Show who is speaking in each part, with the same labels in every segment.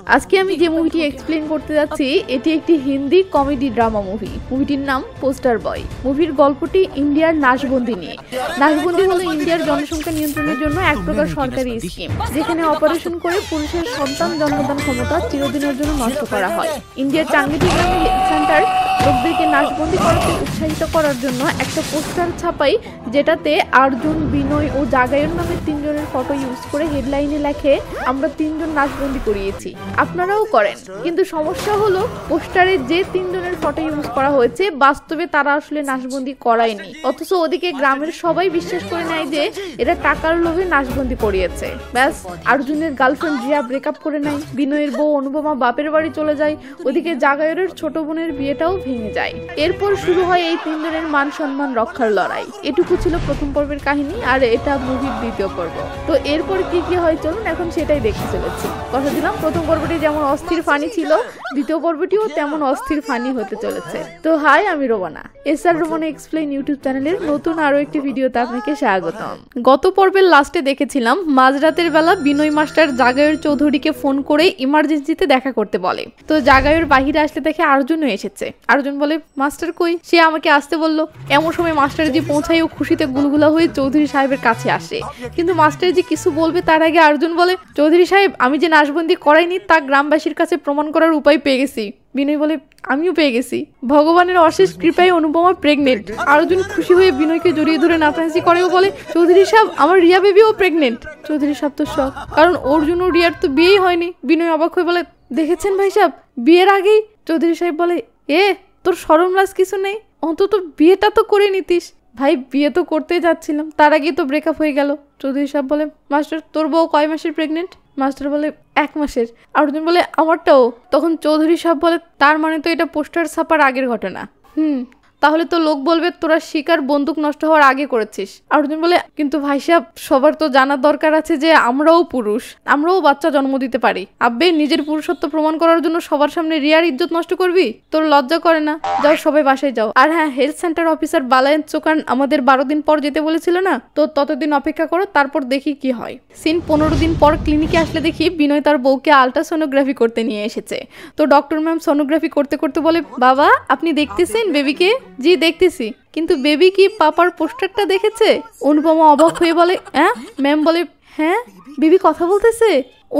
Speaker 1: আজকে আমি যে মুভিটি এক্সপ্লেন করতে যাচ্ছি এটি একটি হিন্দি কমেডি ড্রামা মুভি। মুভিটির নাম পোস্টার বয়। মুভির গল্পটি ইন্ডিয়ার নাশবন্দি নিয়ে। নাশবন্দি হলো ইন্ডিয়ার জনসংখ্যা নিয়ন্ত্রণের জন্য এক প্রকার সরকারি স্কিম, যেখানে অপারেশন করে পুরুষের সন্তান জন্মদান ক্ষমতা চিরদিনের জন্য নষ্ট করা হয়। ইন্ডিয়ার চাঙ্গিটি গ্রামে হেলথ সেন্টার লোকদেরকে নাশবন্দি করাতে উৎসাহিত করার জন্য একটা পোস্টার ছাপাই, যেটাতে অর্জুন, বিনয় ও জাগায়ন নামের তিনজনের ফটো ইউজ করে হেডলাইনে লেখে আমরা তিনজন নাশবন্দি করিয়েছি, আপনারাও করেন। কিন্তু সমস্যা হলো পোস্টারে যে তিনজনের ফটো ইউজ করা হয়েছে বাস্তবে তারা আসলে নাশবন্দি করায়নি, অথচ ওদিকে গ্রামের সবাই বিশ্বাস করে নেয় যে এরা টাকার লোভে নাশবন্দি করিয়েছে। ব্যাস, অর্জুনের গার্লফ্রেন্ড রিয়া ব্রেকআপ করে নেয়, বিনয়ের বউ অনুপমা বাপের বাড়ি চলে যায়, ওদিকে জাগায়রের ছোট বোনের বিয়েটাও ভেঙে যায়। এরপর শুরু হয় এই তিনজনের মান সম্মান রক্ষার লড়াই। এটুকু ছিল প্রথম পর্বের কাহিনী, আর এটা মুভির দ্বিতীয় পর্ব। তো এরপর কি কি হয় চলুন এখন সেটাই দেখতে চলেছি। কথা দিলাম প্রথম পর্বটি যেমন অস্থির ফানি ছিল, দ্বিতীয় পর্বটিও তেমন অস্থির ফানি হতে চলেছে। তো হাই, আমি Romana, SR Romana explain YouTube চ্যানেলের নতুন আরো একটি ভিডিওতে আপনাকে স্বাগতম। গত পর্বের লাস্টে দেখেছিলাম মাঝরাতের বেলা বিনয় মাস্টার জাগায়র চৌধুরীকে ফোন করে ইমার্জেন্সিতে দেখা করতে বলে। তো জাগায়র বাহিরে আসলে দেখে অর্জুনও এসেছে। অর্জুন বলে মাস্টার কই? সে আমাকে আসতে বললো। এমন সময় মাস্টারজি পৌঁছায় ও খুশিতে গুলগুলা হয়ে চৌধুরী সাহেবের কাছে আসে। কিন্তু মাস্টারজি কিছু বলবে তার আগে অর্জুন বলে চৌধুরী সাহেব, আমি যে নাশবন্দি করাইনি তা গ্রামবাসীর কাছে প্রমাণ করার উপায় পেয়ে গেছি। বিনয় বলে আমিও পেয়ে গেছি, ভগবানের অশেষ কৃপায় অনুপমা প্রেগনেন্ট। অর্জুন খুশি হয়ে বিনয়কে জড়িয়ে ধরে নাচানাচি করে ও বলে চৌধুরী সাহেব, আমার রিয়া বেবিও প্রেগনেন্ট। চৌধুরী সাহেব তো শক, কারণ অর্জুন ও রিয়ার তো বিয়েই হয়নি। বিনয় অবাক হয়ে বলে দেখেছেন ভাই সাহেব, বিয়ের আগেই? চৌধুরী সাহেব বলে তোর শরম লাজ কিছু নেই? অন্তত বিয়েটা তো করে নিতিস। ভাই, বিয়ে তো করতেই যাচ্ছিলাম, তার আগেই তো ব্রেকআপ হয়ে গেল। চৌধুরী সাহেব বলে মাস্টার, তোর বউ কয় মাসের প্রেগনেন্ট? মাস্টার বলে 1 মাসের। অর্জুন বলে আমারটাও। তখন চৌধুরী সাহেব বলে তার মানে তো এটা পোস্টার ছাপার আগের ঘটনা। তাহলে তো লোক বলবে তোরা শিকার বন্দুক নষ্ট হওয়ার আগে করেছিস। অর্জুন বলে কিন্তু ভাই সাহেব, সবার তো জানার দরকার আছে যে আমরাও পুরুষ, আমরাও বাচ্চা জন্ম দিতে পারি। আব্বে, নিজের পুরুষত্ব প্রমাণ করার জন্য সবার সামনে রিয়ার ইজ্জত নষ্ট করবি? তোর লজ্জা করে না? যাও, সবাই বাসায় যাও। আর হ্যাঁ, হেলথ সেন্টার অফিসার বালায়ন চোকান আমাদের 12 দিন পর যেতে বলেছিল না, তো ততদিন অপেক্ষা করো, তারপর দেখি কি হয়। সিন 15 দিন পর ক্লিনিকে আসলে দেখি বিনয় তার বউকে আল্ট্রাসোনোগ্রাফি করতে নিয়ে এসেছে। তো ডক্টর ম্যাম সোনোগ্রাফি করতে করতে বলে বাবা, আপনি দেখতেছেন বেবিকে? জি দেখতেছি। কিন্তু বেবি কি পাপার পোস্টারটা দেখেছে? অনুপমা অবাক হয়ে বলে হ্যাঁ। ম্যাম বলে হ্যাঁ, বেবি কথা বলতেছে?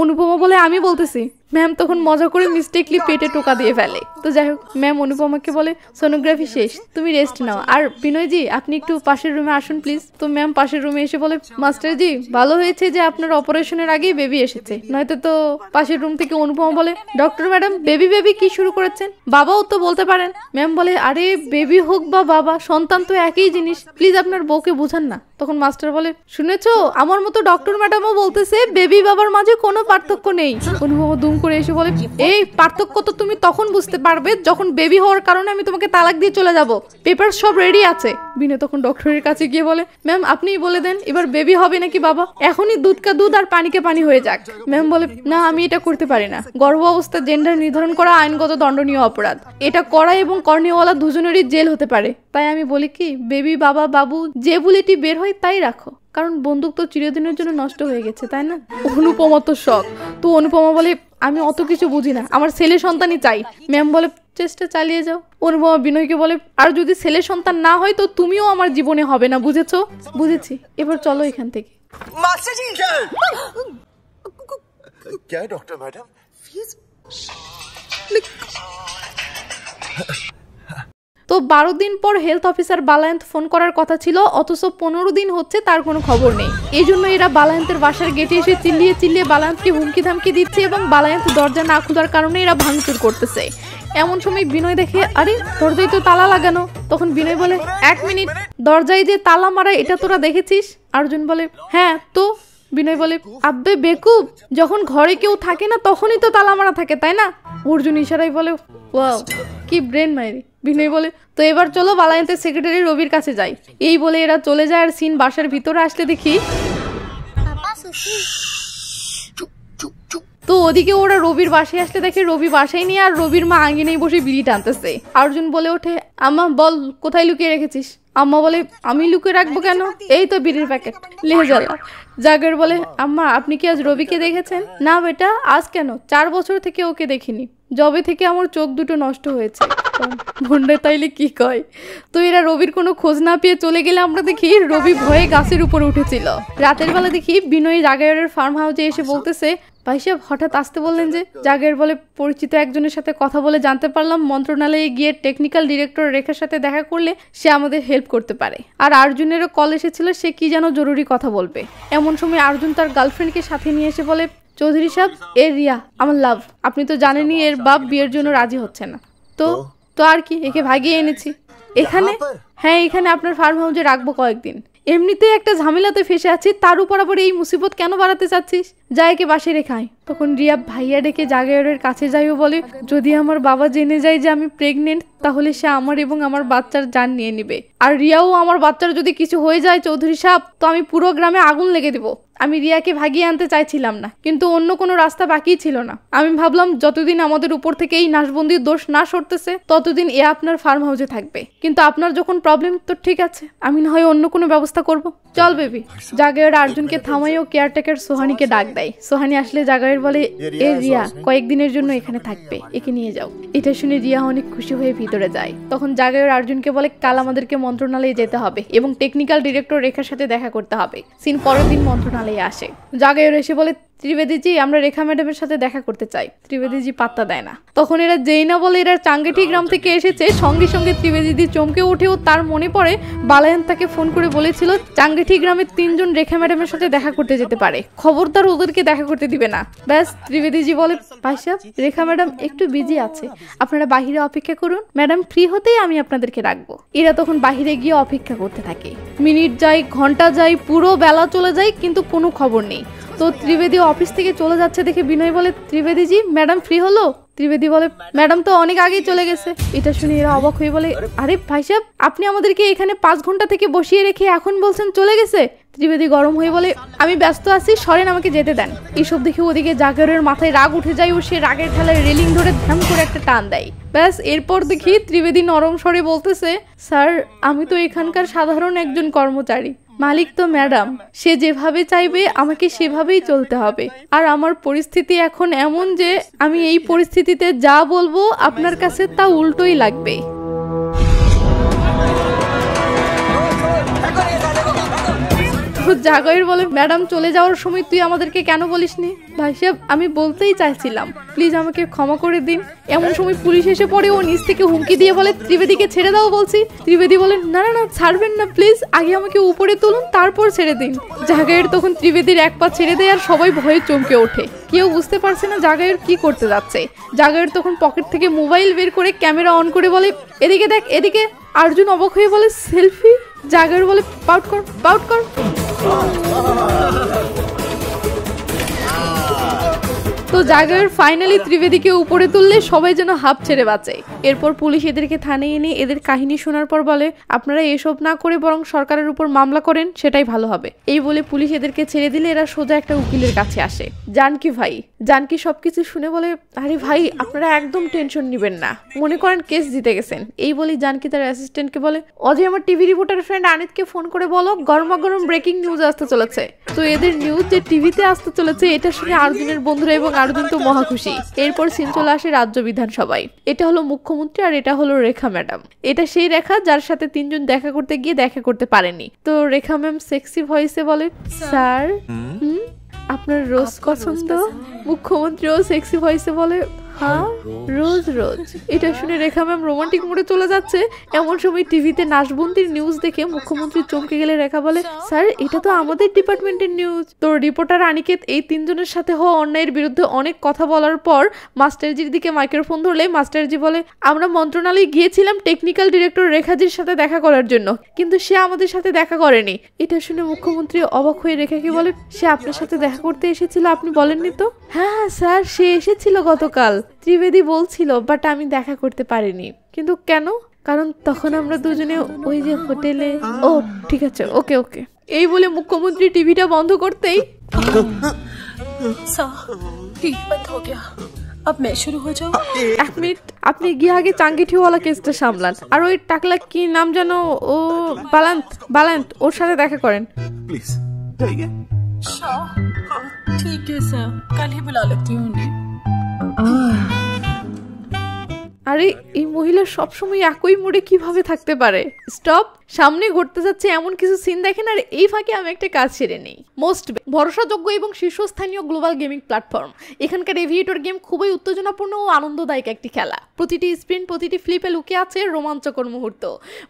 Speaker 1: অনুপমা বলে আমি বলতেছি। ম্যাম তখন মজা করে মিস্টেকলি পেটে টোকা দিয়ে ফেলে। তো যাই হোক, ম্যাম অনুপমাকে বলে সোনোগ্রাফি শেষ, তুমি রেস্ট নাও। আর বিনয়জি, আপনি একটু পাশের রুমে আসুন প্লিজ। তো ম্যাম পাশের রুমে এসে বলে মাস্টারজি, ভালো হয়েছে যে আপনার অপারেশনের আগেই বেবি এসেছে, নয়তো তো। পাশের রুম থেকে অনুপমা বলে ডক্টর ম্যাডাম, বেবি বেবি কি শুরু করেছেন? বাবাও তো বলতে পারেন। ম্যাম বলে আরে বেবি হোক বা বাবা, সন্তান তো একই জিনিস, প্লিজ আপনার বউকে বোঝান না। তখন মাস্টার বলে শুনেছো, আমার মতো ডক্টর ম্যাডামও বলতেছে বেবি বাবার মাঝে কোনো পার্থক্য নেই। অনুপমা দুম করে এসে বলে এই পার্থক্য তো তুমি তখন বুঝতে পারবে যখন বেবি হওয়ার কারণে আমি তোমাকে তালাক দিয়ে চলে যাব, পেপার সব রেডি আছে। বিনয় তখন ডক্টরের কাছে গিয়ে বলে ম্যাম আপনিই বলে দেন এবার বেবি হবে নাকি বাবা, এখনই দুধ কা দুধ আর পানিকে পানি হয়ে যাক। ম্যাম বলে না, আমি এটা করতে পারি না, গর্ভ অবস্থায় জেন্ডার নির্ধারণ করা আইনগত দণ্ডনীয় অপরাধ, এটা করা এবং কর্নেওয়ালা দুজনেরই জেল হতে পারে। তাই আমি বলি কি, বেবি বাবা বাবু যে বুলেটি বের হয় তাই রাখো, কারণ বন্দুক তো চিরদিনের জন্য নষ্ট হয়ে গেছে, তাই না? অনুপমা তো শখ। তো অনুপমা বলে আমি অত কিছু বুঝি না, আমার ছেলে সন্তানই চাই। ম্যাম বলে চেষ্টা চালিয়ে যাও। অনুপমা বিনয়কে বলে আর যদি ছেলে সন্তান না হয় তো তুমিও আমার জীবনে হবে না, বুঝেছো? বুঝেছি, এবার চলো এখান থেকে।
Speaker 2: क्या है डॉक्टर मैडम?
Speaker 1: তো 12 দিন পর হেলথ অফিসার বালায়ন্ত ফোন করার কথা ছিল, অথচ 15 দিন হচ্ছে তার কোনো খবর নেই। এই জন্য এরা বালায়ন্তের বাসার গেটে এসে চিল্লিয়ে চিল্লিয়ে বালায়ন্তকে হুমকি ধামকি দিচ্ছে এবং বালায়ন্ত দরজা না খোলার কারণে এরা ভাঙচুর করতেছে। এমন সময় বিনয় দেখে আরে দরজায় তো তালা লাগানো। তখন বিনয় বলে 1 মিনিট, দরজায় যে তালা মারা এটা তোরা দেখেছিস? অর্জুন বলে হ্যাঁ তো। বিনয় বলে আব্বে বেকুব, যখন ঘরে কেউ থাকে না তখনই তো তালা মারা থাকে, তাই না? অর্জুন ইশারায় বলে ওয়াও, কি ব্রেন মাইরি। বিনয় বলে তো এবার চলো বালায়ন্তের সেক্রেটারি রবির কাছে যাই। এই বলে এরা চলে যায়। আর সিন বাসার ভিতরে আসলে দেখি তো ওদিকে ওরা রবির বাসায় আসলে দেখে রবি বাসায় নিয়ে আর রবির মা আঙ্গিনায় বসে বিড়ি টানতেছে। অর্জুন বলে ওঠে, আম্মা বল কোথায় লুকিয়ে রেখেছিস? আম্মা বলে, আমি লুকিয়ে রাখবো কেন, এই তো বিড়ির প্যাকেট, লেহেজালা। জাগর বলে, আম্মা আপনি কি আজ রবিকে দেখেছেন? না বেটা, আজ কেন, 4 বছর থেকে ওকে দেখিনি, জবে থেকে আমার চোখ দুটো নষ্ট হয়েছে। ভন্ডে তাইলে কি কয়। তো এরা রবির কোনো খোঁজ না পেয়ে চলে গেলে আমরা দেখি রবি ভয়ে গাছের উপরে উঠেছিল। রাতের বেলা দেখি বিনয় জাগরের ফার্ম হাউসে এসে বলতেছে, ভাই সাহেব হঠাৎ আসতে বললেন যে? জাগর বলে, পরিচিত একজনের সাথে কথা বলে জানতে পারলাম মন্ত্রণালয়ে গিয়ে টেকনিক্যাল ডিরেক্টর রেখার সাথে দেখা করলে সে আমাদের হেল্প করতে পারে। আর অর্জুনেরও কল এসেছিল, সে কি যেন জরুরি কথা বলবে। এমন সময় অর্জুন তার গার্লফ্রেন্ডকে সাথে নিয়ে এসে বলে, চৌধুরী সাহেব, এ রিয়া আমার লাভ, আপনি তো জানেনই এর বাপ বিয়ের জন্য রাজি হচ্ছে না। তো আর কি, একে ভাগিয়ে এনেছি এখানে। হ্যাঁ, এখানে আপনার ফার্ম হাউসে রাখবো কয়েকদিন। এমনিতেই একটা ঝামেলাতে ফেসে আছি, তার উপর আবার এই মুসিবত কেন বাড়াতে চাচ্ছিস? যা একে বাসে রেখাই। তখন রিয়া ভাইয়া ডেকে জাগরের কাছে যাইও বলে, যদি আমার বাবা জেনে যায় যে আমি প্রেগনেন্ট, তাহলে সে আমার এবং আমার বাচ্চার জান নিয়ে নিবে। আর রিয়াও, আমার বাচ্চার যদি কিছু হয়ে যায় চৌধুরী সাহেব, তো আমি পুরো গ্রামে আগুন লেগে দেবো। আমি রিয়াকে ভাগিয়ে আনতে চাইছিলাম না, কিন্তু অন্য কোনো রাস্তা বাকি ছিল না। আমি ভাবলাম যতদিন আমাদের উপর থেকে এই নাশবন্দির দোষ না সরতেছে, ততদিন এ আপনার ফার্ম হাউসে থাকবে। কিন্তু আপনার যখন প্রবলেম, তো ঠিক আছে, আমি না হয় অন্য কোনো ব্যবস্থা করব। চল বেবি। জাগর অর্জুনকে থামাই ও কেয়ারটেকার সোহানিকে ডাক দেয়। সোহানি আসলে জাগর বলে, এ রিয়া কয়েকদিনের জন্য এখানে থাকবে, একে নিয়ে যাও। এটা শুনে রিয়া অনেক খুশি হয়ে ভিতরে যায়। তখন জাগর অর্জুনকে বলে, কাল আমাদেরকে মন্ত্রণালয়ে যেতে হবে এবং টেকনিক্যাল ডিরেক্টর রেখার সাথে দেখা করতে হবে। সিন পরের দিন মন্ত্রণালয়ে আসে। জাগর এসে বলে, ত্রিবেদীজি আমরা রেখা ম্যাডামের সাথে দেখা করতে চাই। ত্রিবেদীজি পাত্তা দেয় না। তখন এরা যেই না বলে এরা চাঙ্গেঠি গ্রাম থেকে এসেছে, সঙ্গে সঙ্গে ত্রিবেদীজি চমকে উঠেও তার মনে পড়ে বালায়ান তাকে ফোন করে বলেছিল চাঙ্গেঠি গ্রামের 3 জন রেখা ম্যাডামের সাথে দেখা করতে যেতে পারে, খবরদার ওদেরকে দেখা করতে দিবে না। ব্যাস, ত্রিবেদীজি বলে, ভাই সাহেব রেখা ম্যাডাম একটু বিজি আছে, আপনারা বাহিরে অপেক্ষা করুন, ম্যাডাম ফ্রি হতেই আমি আপনাদেরকে রাখবো। এরা তখন বাহিরে গিয়ে অপেক্ষা করতে থাকে। মিনিট যায়, ঘন্টা যায়, পুরো বেলা চলে যায়, কিন্তু কোনো খবর নেই। তো ত্রিবেদী অফিস থেকে চলে যাচ্ছে দেখে বিনয় বলে, ত্রিবেদীজি ম্যাডাম ফ্রি হলো? ত্রিবেদী বলে, ম্যাডাম তো অনেক আগেই চলে গেছে। এটা শুনে এরা অবাক হয়ে বলে, আরে ভাই সাহেব, আপনি আমাদেরকে এখানে 5 ঘন্টা থেকে বসিয়ে রেখে এখন বলছেন চলে গেছে? ত্রিবেদী গরম হয়ে বলে, আমি ব্যস্ত আছি, সরেন, আমাকে যেতে দেন। এইসব দেখে ওদিকে জাগরের মাথায় রাগ উঠে যায় ও সে রাগের ঠেলায় রেলিং ধরে ধ্যাম করে একটা টান দেয়। ব্যাস, এরপর দেখি ত্রিবেদী নরম স্বরে বলতেছে, স্যার আমি তো এখানকার সাধারণ একজন কর্মচারী, মালিক তো ম্যাডাম, সে যেভাবে চাইবে আমাকে সেভাবেই চলতে হবে। আর আমার পরিস্থিতি এখন এমন যে আমি এই পরিস্থিতিতে যা বলবো আপনার কাছে তা উল্টোই লাগবে। জাগর বলে, ম্যাডাম চলে যাওয়ার সময় তুই আমাদেরকে কেন বলিসনি? ভাই সাহেব আমি বলতেই চাইছিলাম, প্লিজ আমাকে ক্ষমা করে দিন। এমন সময় পুলিশ এসে পড়ে ও নিচ থেকে হুমকি দিয়ে বলে, ত্রিবেদীকে ছেড়ে দাও বলছি। ত্রিবেদী বলেন, না না না, ছাড়বেন না প্লিজ, আগে আমাকে উপরে তুলুন, তারপর ছেড়ে দিন। জাগর তখন ত্রিবেদীর এক পা ছেড়ে দেয় আর সবাই ভয়ে চমকে ওঠে। কেউ বুঝতে পারছে না জাগর কি করতে যাচ্ছে। জাগর তখন পকেট থেকে মোবাইল বের করে ক্যামেরা অন করে বলে, এদিকে দেখ এদিকে। অর্জুন অবাক হয়ে বলে, সেলফি? জাগর বলে, পাউট কর পাউট কর। তো জাগর ফাইনালি ত্রিবেদীকে উপরে তুললে সবাই যেন হাঁপ ছেড়ে বাঁচে। এরপর পুলিশ এদেরকে থানায় এনে এদের কাহিনী শোনার পর বলে, আপনারা এসব না করে বরং সরকারের উপর মামলা করেন, সেটাই ভালো হবে। এই বলে পুলিশ এদেরকে ছেড়ে দিলে এরা সোজা একটা উকিলের কাছে আসে। জানকি ভাই। জানকি সবকিছু শুনে বলে, আরে ভাই আপনারা একদম টেনশন নিবেন না, মনে করেন কেস জিতে গেছেন। এই বলি জানকি তার অ্যাসিস্ট্যান্টকে বলে, অজয় আমার টিভি রিপোর্টার ফ্রেন্ড আনিতকে ফোন করে বলো গরমা গরম ব্রেকিং নিউজ আসতে চলেছে। তো এদের নিউজ যে টিভিতে আসতে চলেছে এটা শুনে অর্জুনের বন্ধুরা এবং অর্জুন তো মহা খুশি। এরপর সিন চলে আসে রাজ্য বিধানসভায়। এটা হলো মুখ্যমন্ত্রী আর এটা হলো রেখা ম্যাডাম। এটা সেই রেখা যার সাথে 3 জন দেখা করতে গিয়ে দেখা করতে পারেনি। তো রেখা ম্যাম সেক্সি ভয়েসে বলে, স্যার আপনার রোজ পছন্দ? মুখ্যমন্ত্রীও সেক্সি ভয়েসে বলে, হ্যাঁ রোজ রোজ। এটা শুনে রেখা ম্যাম রোমান্টিক মোডে চলে যাচ্ছে। এমন সময় টিভিতে নাশবন্দির নিউজ দেখে মুখ্যমন্ত্রী চমকে গেলে রেখা বলে, স্যার এটা তো আমাদের ডিপার্টমেন্টের নিউজ। তো রিপোর্টার অনিকেত এই 3 জনের সাথে হওয়া অন্যায়ের বিরুদ্ধে অনেক কথা বলার পর মাস্টারজির দিকে মাইক্রোফোন ধরলে মাস্টারজি বলে, আমরা মন্ত্রণালয়ে গিয়েছিলাম টেকনিক্যাল ডিরেক্টর রেখাজির সাথে দেখা করার জন্য, কিন্তু সে আমাদের সাথে দেখা করেনি। এটা শুনে মুখ্যমন্ত্রী অবাক হয়ে রেখাকে বলে, সে আপনার সাথে দেখা করতে এসেছিল, আপনি বলেননি তো? হ্যাঁ স্যার, সে এসেছিল গতকাল, ত্রিবেদী বলছিল, বাট আমি দেখা করতে পারিনি। কিন্তু কেন? কারণ তখন আমরা দুজনে ওই যে হোটেলে। ও ঠিক আছে, ওকে ওকে। এই বলে মুখ্যমন্ত্রী টিভিটা বন্ধ করতেই
Speaker 3: ठीक बंद हो गया अब मैं शुरू हो जाऊं
Speaker 1: এক মিনিট, আপনি গিয়ে আগে চাঙ্গিঠিওয়ালা কেসটা সামলান, আর ওই টাকলা কি নাম জানো, ও বালান্ত বালান্ত, ওর সাথে দেখা করেন
Speaker 2: प्लीज जाइए
Speaker 3: हाँ ठीक है सर कल ही बुला लेती हूँ उन्हें
Speaker 1: আরে এই মহিলা সবসময় একই মুডে কিভাবে থাকতে পারে? স্টপ, সামনে ঘটতে যাচ্ছে এমন কিছু সিন দেখেন, আর এই ফাঁকে আমি একটা কাজ সেরে নেই। মোস্ট ভরসাযোগ্য এবং শীর্ষস্থানীয় গ্লোবাল গেমিং প্ল্যাটফর্ম। এখানকার এভিয়েটর গেম খুবই উত্তেজনাপূর্ণ ও আনন্দদায়ক একটি খেলা। প্রতিটি স্প্রিন্ট, প্রতিটি ফ্লিপে লুকিয়ে আছে রোমাঞ্চকর মুহূর্ত।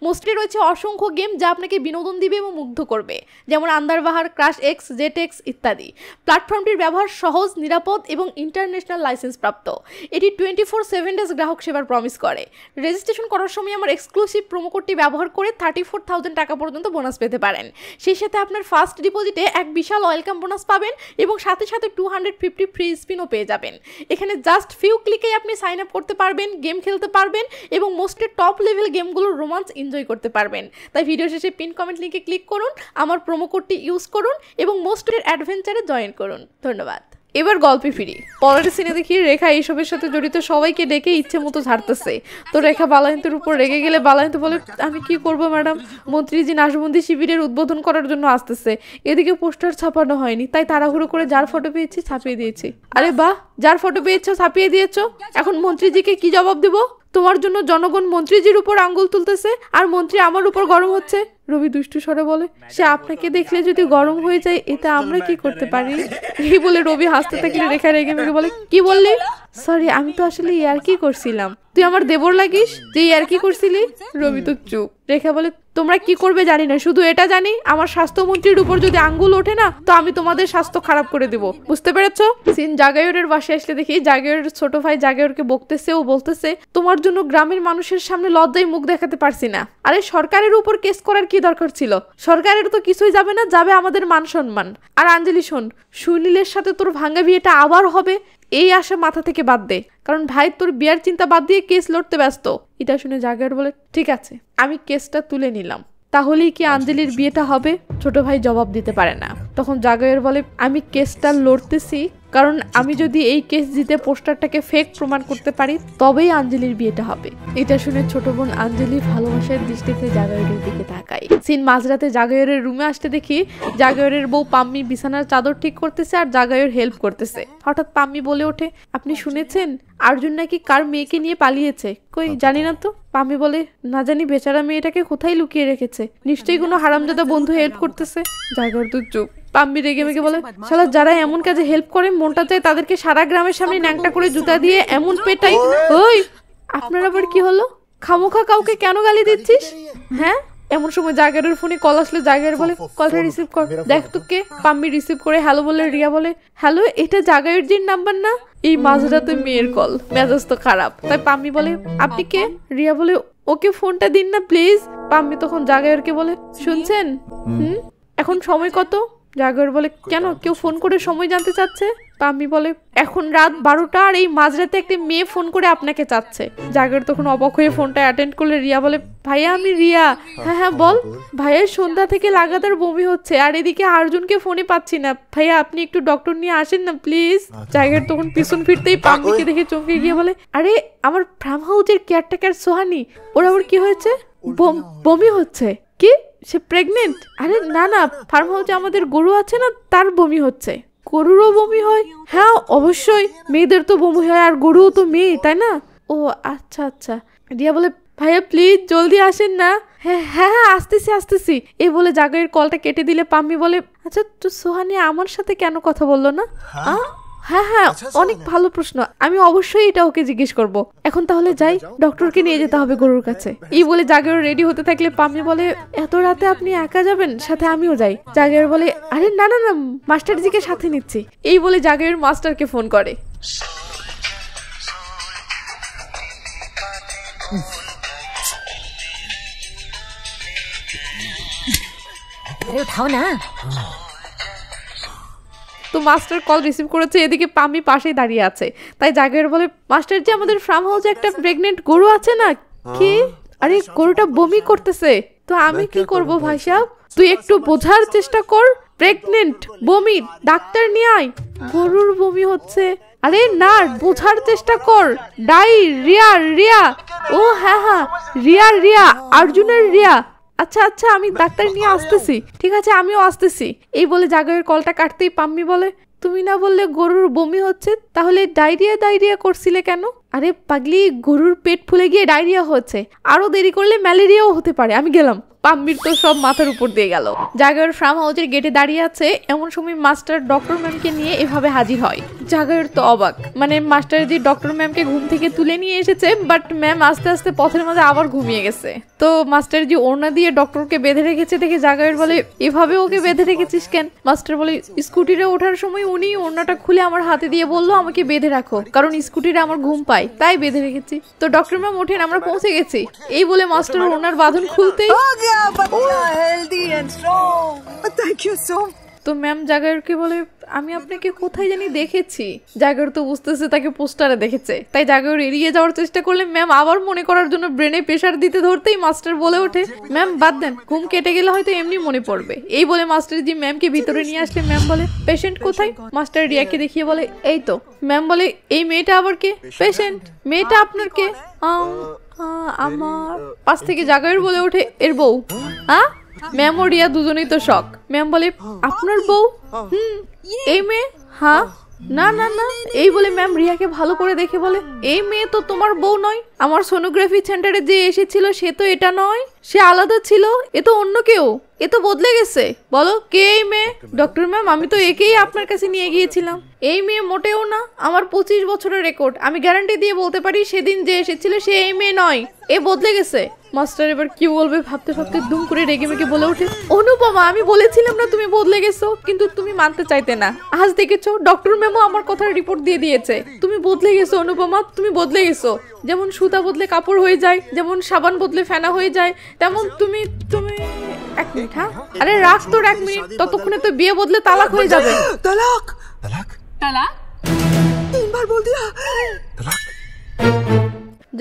Speaker 1: মোস্টে রয়েছে অসংখ্য গেম যা আপনাকে বিনোদন দিবে এবং মুগ্ধ করবে, যেমন আন্দারবাহার, ক্রাশ এক্স, জেট এক্স ইত্যাদি। প্ল্যাটফর্মটির ব্যবহার সহজ, নিরাপদ এবং ইন্টারন্যাশনাল লাইসেন্স প্রাপ্ত। এটি 24/7 ডেজ গ্রাহক সেবার প্রমিস করে। রেজিস্ট্রেশন করার সময় আমার এক্সক্লুসিভ প্রোমো কোডটি ব্যবহার করে 34,000 টাকা পর্যন্ত বোনাস পেতে পারেন। সেই সাথে আপনার ফার্স্ট ডিপোজিটে এক বিশাল ওয়েলকাম বোনাস পাবেন এবং সাথে সাথে 250 ফ্রি স্পিনও পেয়ে যাবেন। এখানে জাস্ট ফিউ ক্লিকেই আপনি সাইন আপ করতে পারবেন, গেম খেলতে পারবেন এবং মোস্টের টপ লেভেল গেমগুলোর রোমান্স এনজয় করতে পারবেন। তাই ভিডিও শেষে পিন কমেন্ট লিঙ্কে ক্লিক করুন, আমার প্রোমো কোডটি ইউজ করুন এবং মোস্টের অ্যাডভেঞ্চারে জয়েন করুন। ধন্যবাদ। এবার গল্পে ফিরি। পরের সিনে দেখি রেখা এইসবের সাথে জড়িত সবাইকে ডেকে ইচ্ছে মতো ঝাড়তেছে। তো রেখা বালায়ন্তের উপর রেগে গেলে বালায়ন্ত বলে, আমি কি করব ম্যাডাম, মন্ত্রীজি নাশবন্দি শিবিরের উদ্বোধন করার জন্য আসতেছে, এদিকে পোস্টার ছাপানো হয়নি, তাই তাড়াহুড়ো করে যার ফটো পেয়েছি ছাপিয়ে দিয়েছি। আরে বাহ, যার ফটো পেয়েছো ছাপিয়ে দিয়েছো, এখন মন্ত্রীজিকে কি জবাব দেবো? তোমার জন্য জনগণ মন্ত্রীজির উপর আঙ্গুল তুলতেছে আর মন্ত্রী আমার উপর গরম হচ্ছে। রবি দুষ্টু স্বরে বলে, সে আপনাকে দেখলে যদি গরম হয়ে যায় এতে আমরা কি করতে পারি? এই বলে রবি হাসতে থাকলে রেখা রেগে মেগে বলে, কি বললি? সরি, আমি তো আসলে ইয়ার্কি করছিলাম। তুই আমার দেবর লাগিস যে ইয়ার্কি করছিলি? রবি তো চুপ। রেখা বলে, তোমরা কি করবে জানি না, শুধু এটা জানি আমার স্বাস্থ্যমন্ত্রীর উপর যদি আঙ্গুল ওঠে না তো আমি তোমাদের স্বাস্থ্য খারাপ করে দেব, বুঝতে পেরেছো? সিন জাগায়রের বাসায় আসলে দেখি জাগায়রের ছোট ভাই জাগায়রকে বকতেছে ও বলতেছে, তোমার জন্য গ্রামের মানুষের সামনে লজ্জায় মুখ দেখাতে পারছি না। আরে সরকারের উপর কেস করার কি দরকার ছিল? সরকারের তো কিছুই যাবে না, যাবে আমাদের মান সম্মান। আর আঞ্জলি শোন, সুনীলের সাথে তোর ভাঙ্গা বিয়েটা আবার হবে এই আশা মাথা থেকে বাদ দে, কারণ ভাই তোর বিয়ার চিন্তা বাদ দিয়ে কেস লড়তে ব্যস্ত। এটা শুনে জাগায়র বলে, ঠিক আছে আমি কেসটা তুলে নিলাম, তাহলেই কি আঞ্জলির বিয়েটা হবে? ছোট ভাই জবাব দিতে পারে না। তখন জাগায়র বলে, আমি কেসটা লড়তেছি কারণ আমি যদি এই কেস জিতে পোস্টারটাকে ফেক প্রমাণ করতে পারি তবেই আঞ্জলির বিয়েটা হবে। এটা শুনে ছোট বোন আঞ্জলি ভালোবাসার দৃষ্টিতে জাগায়রের দিকে তাকায়। সিন মাঝরাতে জাগায়রের রুমে আসতে দেখি জাগায়রের বউ পাম্মি বিছানার চাদর ঠিক করতেছে আর জাগায়র হেল্প করতেছে। হঠাৎ পাম্মি বলে ওঠে, আপনি শুনেছেন আর্জুন নাকি কার মেয়েকে নিয়ে পালিয়েছে? কই জানি না তো। পাম্মি বলে, না জানি বেচারা মেয়েটাকে কোথায় লুকিয়ে রেখেছে, নিশ্চয়ই কোনো হারামজাদা বন্ধু হেল্প করতেছে। জাগায়র তো চুপ। পাম্মি রেগে মেগে বলে, শালা যারা এমন কাজে হেল্প করে মনটা চায় তাদেরকে সারা গ্রামের সামনে ন্যাংটা করে জুতা দিয়ে এমন পেটাই। ওই আপনার আবার কি হলো? খামোখা কাউকে কেন গালি দিচ্ছিস? হ্যাঁ, এমন সময় জাগায়রের ফোনে কল আসলে জাগায়র বলে, কলটা রিসিভ কর, দেখ তো কে। পাম্মি রিসিভ করে হ্যালো বলে রিয়া বলে, হ্যালো এটা জাগায়রজির নাম্বার না? এই মাঝরাতে মেয়ের কল, মেজাজ তো খারাপ। তাই পাম্মি বলে, আপনি কে? রিয়া বলে, ওকে ফোনটা দিন না প্লিজ। পাম্মি তখন জাগায়রকে বলে, শুনছেন? এখন সময় কত? জাগায়র বলে, কেন কেউ ফোন করে সময় জানতে চাচ্ছে? পাম্মি বলে, এখন রাত 12টা আর এই মাঝরাতে একটা মেয়ে ফোন করে আপনাকে চাচ্ছে। জাগায়র তখন অবাক হয়ে ফোনটা অ্যাটেন্ড করলে রিয়া বলে, ভাইয়া আমি রিয়া। হ্যাঁ হ্যাঁ বল। ভাইয়ের সন্ধ্যা থেকে লাগাতার বমি হচ্ছে আর এদিকে আর্জুনকে ফোনে পাচ্ছি না, ভাইয়া আপনি একটু ডক্টর নিয়ে আসেন না প্লিজ। জাগায়র তখন পিছন ফিরতেই পাম্মিকে দেখে চমকে গিয়ে বলে, আরে আমার ফার্ম হাউসের কেয়ারটেকার সোহানি, ওর আবার কি হয়েছে? বমি হচ্ছে। কি সে প্রেগনেন্ট? আরে না না, ফার্ম হাউসে আমাদের গরু আছে না, তার বমি হচ্ছে। গরুরও বমি হয়? হ্যাঁ অবশ্যই, মেয়েদের তো বমি হয় আর গরুও তো মেয়ে, তাই না? ও আচ্ছা আচ্ছা। রিয়া বলে, ভাইয়া প্লিজ জলদি আসেন না। হ্যাঁ হ্যাঁ আসতেছি আসতেছি। এই বলে জাগায়ের কলটা কেটে দিলে পাম্মি বলে, আচ্ছা তো সোহানি আমার সাথে কেন কথা বললো না? হ্যাঁ হ্যাঁ অনেক ভালো প্রশ্ন, আমি অবশ্যই এটা ওকে জিজ্ঞেস করব। এখন তাহলে যাই, ডক্টরকে নিয়ে যেতে হবে গরুর কাছে। এই বলে জাগের রেডি হতে থাকলে পাম্মি বলে, এত রাতে আপনি একা যাবেন? সাথে আমিও যাই। জাগের বলে, আরে না না না, মাস্টারজিকে সাথে নিচ্ছি। এই বলে জাগের মাস্টারকে ফোন করে।
Speaker 3: উঠাও না।
Speaker 1: তো মাস্টার কল রিসিভ করেছে, এদিকে পাম্মি পাশেই দাঁড়িয়ে আছে। তাই জাগের বলে, মাস্টার জি আমাদের ফার্ম হাউসে একটা প্রেগনেন্ট গরু আছে না? কি? আরে গরুটা বমি করতেছে। তো আমি কি করব ভাই সাহেব? তুই একটু বোঝার চেষ্টা কর। প্রেগনেন্ট, বমি, ডাক্তার নিয়ে আয়। গরুর বমি হচ্ছে আরে না, বোঝার চেষ্টা কর। রিয়া রিয়া, ও হ্যাঁ হ্যাঁ রিয়া রিয়া, অর্জুনের রিয়া। আচ্ছা আচ্ছা, আমি ডাক্তার নিয়ে আসতেছি। ঠিক আছে, আমিও আসতেছি। এই বলে জাগাইয়ের কলটা কাটতেই পাম্মি বলে, তুমি না বললে গরুর বমি হচ্ছে, তাহলে ডায়রিয়া করছিলে কেন? আরে পাগলি, গরুর পেট ফুলে গিয়ে ডায়রিয়া হচ্ছে, আরো দেরি করলে ম্যালেরিয়াও হতে পারে। আমি গেলাম। পাম্মির তো সব মাথার উপর দিয়ে গেল। জাগাইয়ের ফার্ম হাউসের গেটে দাঁড়িয়ে আছে, এমন সময় মাস্টার ডক্টর ম্যামকে নিয়ে এভাবে হাজির হয়। জাগাইয়ের তো অবাক, মানে মাস্টার জি ডক্টর ম্যামকে ঘুম থেকে তুলে নিয়ে এসেছে, বাট ম্যাম আস্তে আস্তে পথের মাঝে আবার ঘুমিয়ে গেছে। তো মাস্টার জি ওড়না দিয়ে ডক্টরকে বেঁধে রেখেছে দেখে জাগাইয়ের বলে, এভাবে ওকে বেঁধে রেখেছিস কেন? মাস্টার বলে, স্কুটিরে ওঠার সময় উনি ওড়নাটা খুলে আমার হাতে দিয়ে বললো আমাকে বেঁধে রাখো, কারণ স্কুটিরে আমার ঘুম পায়, তাই বেঁধে রেখেছি। তো ডক্টর ম্যাম ওঠেন, আমরা পৌঁছে গেছি। এই বলে মাস্টার ওড়নার বাঁধন খুলতেই
Speaker 3: healthy and strong. Thank you so much.
Speaker 1: তো ম্যাম জাগাইরকে বলে, আমি আপনাকে কোথায় জানি দেখেছি। জাগাইর তো বুঝতেছে তাকে পোস্টারে দেখেছে, তাই জাগাইর এড়িয়ে যাওয়ার চেষ্টা করলে ম্যাম আবার মনে করার জন্য ব্রেনে প্রেসার দিতে ধরতেই মাস্টার বলে ওঠে, ম্যাম বাদ দেন, ঘুম কেটে গেলে হয়তো এমনি মনে পড়বে। এই বলে মাস্টার জি ম্যামকে ভিতরে নিয়ে আসলে ম্যাম বলে, পেশেন্ট কোথায়? মাস্টার রিয়াকে দেখিয়ে বলে, এই তো। ম্যাম বলে, এই মেয়েটা আবার কে? পেশেন্ট। মেয়েটা আপনার কে? আমার। পাশ থেকে জাগাইর বলে ওঠে, এর বউ। হ্যাঁ? ম্যাম ও রিয়া দুজনেই তো শক। ম্যাম বলে, আপনার বউ? এই মেয়ে? হ্যাঁ। না না না, এই বলে ম্যাম রিয়াকে ভালো করে দেখে বলে, এই মেয়ে তো তোমার বউ নয়। আমার সোনোগ্রাফি সেন্টারে যে এসেছিল সে তো এটা নয়, সে আলাদা ছিল, এ তো অন্য কেউ, এ তো বদলে গেছে। বলো কে এই মেয়ে? ডক্টর ম্যাম, আমি তো একেই আপনার কাছে নিয়ে গিয়েছিলাম। এই মেয়ে মোটেও না, আমার 25 বছরের রেকর্ড, আমি গ্যারান্টি দিয়ে বলতে পারি সেদিন যে এসেছিল সে এই মেয়ে নয়, এ বদলে গেছে। মাস্টার এবার কি বলবে ভাবতে ভাবতে দুম করে রেগে মেগে বলে ওঠে, অনুপমা, আমি বলেছিলাম না তুমি বদলে গেছো, কিন্তু তুমি মানতে চাইতে না। আজ দেখেছো ডক্টর ম্যামও আমার কথার রিপোর্ট দিয়ে দিয়েছে, তুমি বদলে গেছো অনুপমা, তুমি বদলে গেছো। যেমন সুতা বদলে কাপড় হয়ে যায়, যেমন সাবান বদলে ফেনা হয়ে যায়, তেমন তুমি তুমি এক মিনিট, হ্যাঁ আরে রাখ তোর 1 মিনিট, ততক্ষণে তো বিয়ে বদলে তালাক হয়ে যাবে।
Speaker 3: तलाक
Speaker 2: तलाक
Speaker 3: तलाक 3 बार बोल दिया।
Speaker 2: तलाक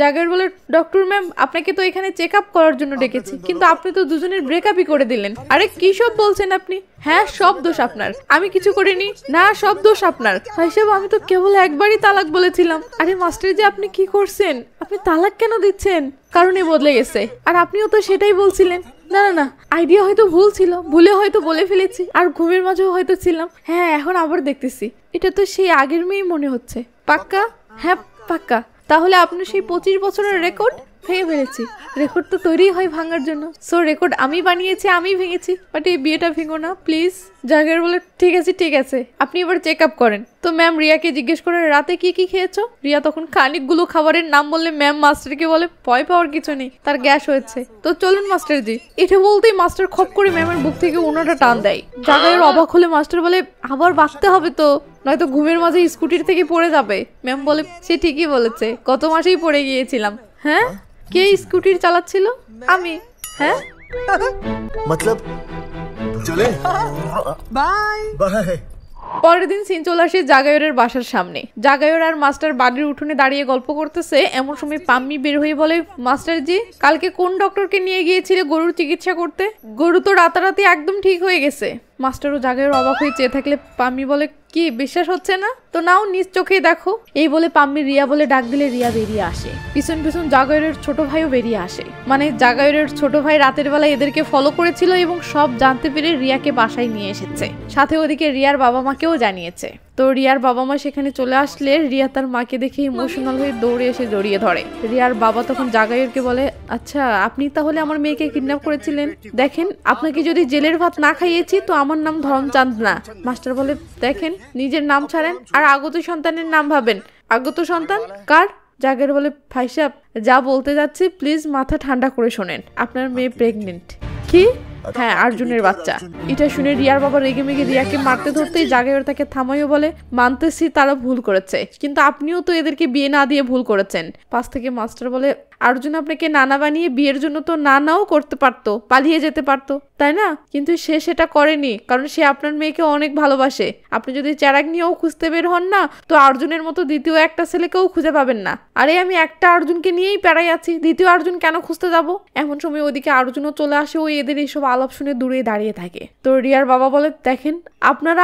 Speaker 1: জাগার বলে, ডক্টর ম্যাম আপনাকে তো এখানে চেক আপ করার জন্য ডেকেছি, কিন্তু আপনি তো দুজনের ব্রেকআপই করে দিলেন। আরে কি সব বলছেন আপনি? হ্যাঁ সব দোষ আপনার, আমি কিছু করিনি। না, সব দোষ আপনার। হিসাব আমি তো কেবল একবারই তালাক বলেছিলাম। আরে মাস্টার জি আপনি কি করছেন? আপনি তালাক কেন দিচ্ছেন? কারণে বদলে গেছে, আর আপনিও তো সেটাই বলছিলেন। না না না, আইডিয়া হয়তো ভুল ছিল, ভুলে হয়তো বলে ফেলেছি, আর ঘুমের মাঝেও হয়তো ছিলাম। হ্যাঁ এখন আবার দেখতেছি, এটা তো সেই আগের মেয়েই মনে হচ্ছে। পাক্কা? হ্যাঁ পাক্কা। তাহলে আপনি সেই 25 বছরের রেকর্ড ভেঙে ফেলেছি। রেকর্ড তো তৈরি হয় ভাঙার জন্য, সো রেকর্ড আমি বানিয়েছি, আমি ভেঙেছি, বাট এই বিয়েটা ভেঙো না প্লিজ। জাগার বলে, ঠিক আছে ঠিক আছে, আপনি এবার চেক আপ করেন। তো ম্যাম রিয়াকে জিজ্ঞেস করে, রাতে কি কি খেয়েছো? রিয়া তখন খানিকগুলো খাবারের নাম বললে ম্যাম মাস্টারকে বলে, ভয় পাওয়ার কিছু নেই, তার গ্যাস হয়েছে, তো চলুন মাস্টার জি। এটা বলতেই মাস্টার খপ করে ম্যামের বুক থেকে ওনাটা টান দেয়। জাগারের অবাক হলে মাস্টার বলে, আবার বাঁচতে হবে তো, নয়তো ঘুমের মাঝে স্কুটির থেকে পড়ে যাবে। ম্যাম বলে, সে ঠিকই বলেছে, গত মাসেই পড়ে গিয়েছিলাম। হ্যাঁ, কে স্কুটির চালাচ্ছিল? আমি। হ্যাঁ
Speaker 2: मतलब चले
Speaker 3: बाय
Speaker 2: बाय।
Speaker 1: পরের দিন সিন চলে আসে জাগায়রের বাসার সামনে। জাগায়র আর মাস্টার বাড়ির উঠোনে দাঁড়িয়ে গল্প করতেছে, এমন সময় পাম্মি বের হয়ে বলে, মাস্টার জি কালকে কোন ডক্টরকে নিয়ে গিয়েছিলে গরুর চিকিৎসা করতে? গরু তো রাতারাতি একদম ঠিক হয়ে গেছে। মাস্টার ও জাগায়র অবাক হয়ে চেয়ে থাকলে পাম্মি বলে, কি বিশ্বাস হচ্ছে না? তো নাও নিজ চোখেই দেখো। এই বলে পাম্মি রিয়া বলে ডাক দিলে রিয়া বেরিয়ে আসে। পিছন পিছন জাগায়রের ছোট ভাইও বেরিয়ে আসে। মানে জাগায়রের ছোট ভাই রাতের বেলায় এদেরকে ফলো করেছিল এবং সব জানতে পেরে রিয়াকে বাসায় নিয়ে এসেছে, সাথে ওদিকে রিয়ার বাবা মাকেও জানিয়েছে। তো রিয়ার বাবা মা সেখানে চলে আসলে রিয়া তার মাকে দেখে ইমোশনাল হয়ে দৌড়ে এসে জড়িয়ে ধরে। রিয়ার বাবা তখন জাগায়রকে বলে, আচ্ছা আপনি তাহলে আমার মেয়েকে কিডন্যাপ করেছিলেন? দেখেন আপনাকে যদি জেলের ভাত না খাইয়েছি তো আমার নাম ধরমচাঁদ না। মাস্টার বলে, দেখেন নিজের নাম ছাড়েন আর আগত সন্তানের নাম ভাবেন। আগত সন্তান কার? জাগার বলে, ভাই সাহেব যা বলতে যাচ্ছি প্লিজ মাথা ঠান্ডা করে শোনেন, আপনার মেয়ে প্রেগনেন্ট। কি? হ্যাঁ, অর্জুনের বাচ্চা। এটা শুনে রিয়ার বাবা রেগে মেগে রিয়াকে মারতে ধরতেই জাগায়র তাকে থামাইও বলে, মানতেছি তারা ভুল করেছে, কিন্তু আপনিও তো এদেরকে বিয়ে না দিয়ে ভুল করেছেন। পাশ থেকে মাস্টার বলে, অর্জুন আপনাকে নানা বানিয়ে বিয়ের জন্য তো নানাও করতে পারতো, পালিয়ে যেতে পারতো, তাই না? কিন্তু সে সেটা করেনি, কারণ সে আপনার মেয়েকে অনেক ভালোবাসে। আপনি যদি চেরাগ নিয়েও খুঁজতে বের হন না, তো অর্জুনের মতো দ্বিতীয় একটা ছেলেকেও খুঁজে পাবেন না। আরে আমি একটা অর্জুনকে নিয়েই প্যারাই আছি, দ্বিতীয় অর্জুন কেন খুঁজতে যাব? এমন সময় ওইদিকে অর্জুনও চলে আসে, ওই এদের এইসব আলাপ শুনে দূরে দাঁড়িয়ে থাকে। তো রিয়ার বাবা বলে, দেখেন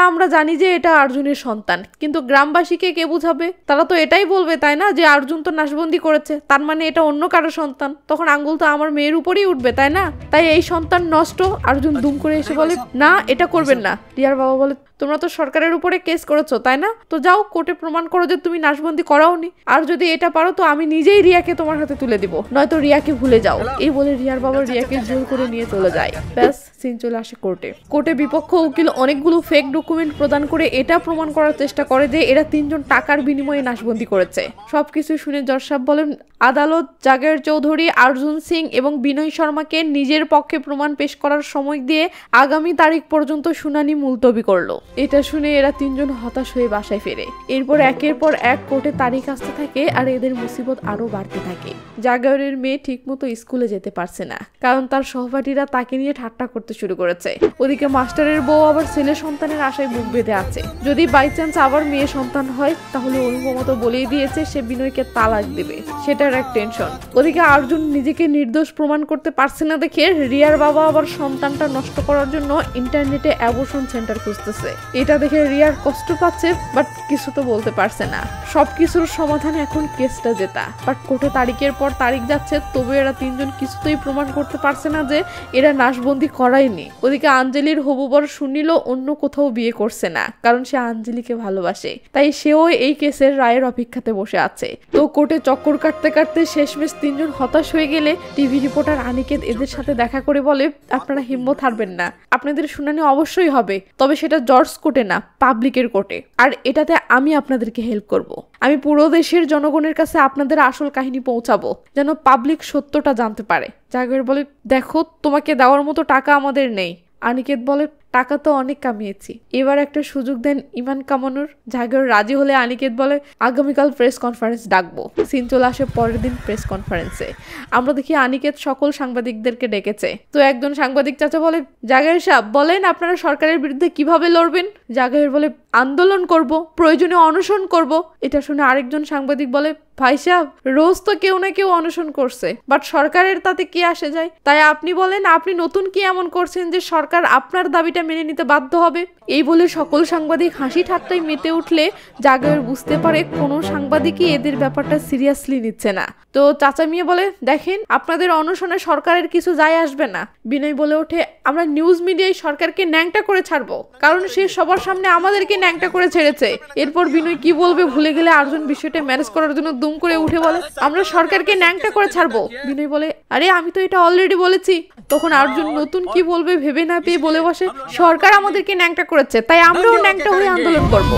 Speaker 1: আমরা জানি যে এটা অর্জুনের সন্তান, কিন্তু গ্রামবাসীকে কে বুঝাবে? তারা তো এটাই বলবে, তাই না, যে অর্জুন তো নাশবন্দি করেছে, তার মানে এটা অন্য কারো সন্তান। তখন আঙ্গুল তো আমার মেয়ের উপরেই উঠবে, তাই না? তাই এই সন্তান নষ্ট। অর্জুন দুম করে এসে বলে, না এটা করবেন না। রিয়ার বাবা বলে, তোমরা তো সরকারের উপরে কেস করেছো, তাই না? তো যাও কোর্টে প্রমাণ করো যে তুমি নাশবন্দি করাওনি। আর যদি এটা পারো তো আমি নিজেই রিয়াকে তোমার হাতে তুলে দিব, নয়তো রিয়াকে ভুলে যাও। এই বলে রিয়ার বাবা রিয়াকে জোর করে নিয়ে চলে যায়। ব্যাস, সিন চলে আসে কোর্টে। কোর্টে বিপক্ষ উকিল অনেকগুলো ফেক ডকুমেন্ট প্রদান করে এটা প্রমাণ করার চেষ্টা করে যে এরা তিনজন টাকার বিনিময়ে নাশবন্দি করেছে। সবকিছু শুনে জজ সাহেব বলেন, আদালত জাগের চৌধুরী, অর্জুন সিং এবং বিনয় শর্মাকে নিজের পক্ষে প্রমাণ পেশ করার সময় দিয়ে আগামী তারিখ পর্যন্ত শুনানি মুলতবি করলো। এটা শুনে এরা তিনজন হতাশ হয়ে বাসায় ফেরে। এরপর একের পর এক কোর্টে তারিখ আসতে থাকে আর এদের মুসিবত আরো বাড়তে থাকে। জাগরের মেয়ে ঠিকমতো স্কুলে যেতে পারছে না, কারণ তার সহপাঠীরা তাকে নিয়ে ঠাট্টা করতে শুরু করেছে। ওদিকে মাস্টারের বউ আবার ছেলে সন্তানের আশায় বুক বেঁধে আছে। যদি বাই চান্স আবার মেয়ে সন্তান হয়, তাহলে অনুপমা তো বলেই দিয়েছে সে বিনয়কে তালাক দেবে, সেটার এক টেনশন। ওদিকে অর্জুন নিজেকে নির্দোষ প্রমাণ করতে পারছে না দেখে রিয়ার বাবা আবার সন্তানটা নষ্ট করার জন্য ইন্টারনেটে অ্যাবর্শন সেন্টার খুঁজতেছে। এটা দেখে রিয়ার কষ্ট পাচ্ছে, বাট কিছু তো বলতে পারছে না। সবকিছুর সমাধান এখন কেসটা জেতা। বাট কোর্টে তারিখের পর তারিখ যাচ্ছে, তবে এরা তিনজন কিছুতেই প্রমাণ করতে পারছে না যে এরা নাশবন্দি করায়নি। ওদিকে আঞ্জলির হবু বর সুনীলও অন্য কোথাও বিয়ে করছে না, কারণ সে আঞ্জলিকে ভালোবাসে। তাই সেও এই কেসের রায়ের অপেক্ষাতে বসে আছে। তো কোর্টে চক্কর কাটতে কাটতে শেষমেশ তিনজন হতাশ হয়ে গেলে টিভি রিপোর্টার আনিকেত এদের সাথে দেখা করে বলে, আপনারা হিম্মত হারবেন না, আপনাদের শুনানি অবশ্যই হবে, তবে সেটা জজ কোর্টে না, পাবলিকের কোর্টে। আর এটাতে আমি আপনাদেরকে হেল্প করব। আমি পুরো দেশের জনগণের কাছে আপনাদের আসল কাহিনী পৌঁছাবো, যেন পাবলিক সত্যটা জানতে পারে। জাগর বলে, দেখো তোমাকে দেওয়ার মতো টাকা আমাদের নেই। আনিকেত বলে, টাকা তো অনেক কামিয়েছি, এবার একটা সুযোগ দেন ইমান কামানোর। জাগর রাজি হলে আনিকেত বলে, আগামীকাল প্রেস কনফারেন্স ডাকবো। সিন চলে আসে পরের দিন প্রেস কনফারেন্সে। আমরা দেখি আনিকেত সকল সাংবাদিকদেরকে ডেকেছে। তো একজন সাংবাদিক চাচা বলে, জাগর সাহেব বলেন আপনারা সরকারের বিরুদ্ধে কিভাবে লড়বেন? জাগর বলে, আন্দোলন করব, প্রয়োজনে অনশন করব। এটা শুনে আরেকজন সাংবাদিক বলে, ভাই সাহেব রোজ তো কেউ না কেউ অনশন করছে, বাট সরকারের তাতে কি আসে যায়? তাই আপনি বলেন আপনি নতুন কি এমন করছেন যে সরকার আপনার দাবিটা মেনে নিতে বাধ্য হবে? এই বলে সকল সাংবাদিক হাসি ঠাট্টায় মেতে উঠলে জাগর বুঝতে পারে কোনো সাংবাদিকই এদের ব্যাপারটা সিরিয়াসলি নিচ্ছে না। তো চাচা মিয়া বলে, দেখেন আপনাদের অনশনে সরকারের কিছু যায় আসবে না। বিনয় বলে ওঠে, আমরা নিউজ মিডিয়ায় সরকারকে ন্যাংটা করে ছাড়বো, কারণ সে সবার সামনে আমাদেরকে ন্যাংটা করে ছেড়েছে। এরপর বিনয় কি বলবে ভুলে গেলে অর্জুন বিষয়টা ম্যানেজ করার জন্য দুম করে উঠে বলে, আমরা সরকারকে ন্যাংটা করে ছাড়বো। বিনয় বলে, আরে আমি তো এটা অলরেডি বলেছি। তখন অর্জুন নতুন কি বলবে ভেবে না পেয়ে বলে বসে, সরকার আমাদেরকে ন্যাংটা করেছে, তাই আমরাও ন্যাংটা হয়ে আন্দোলন করব।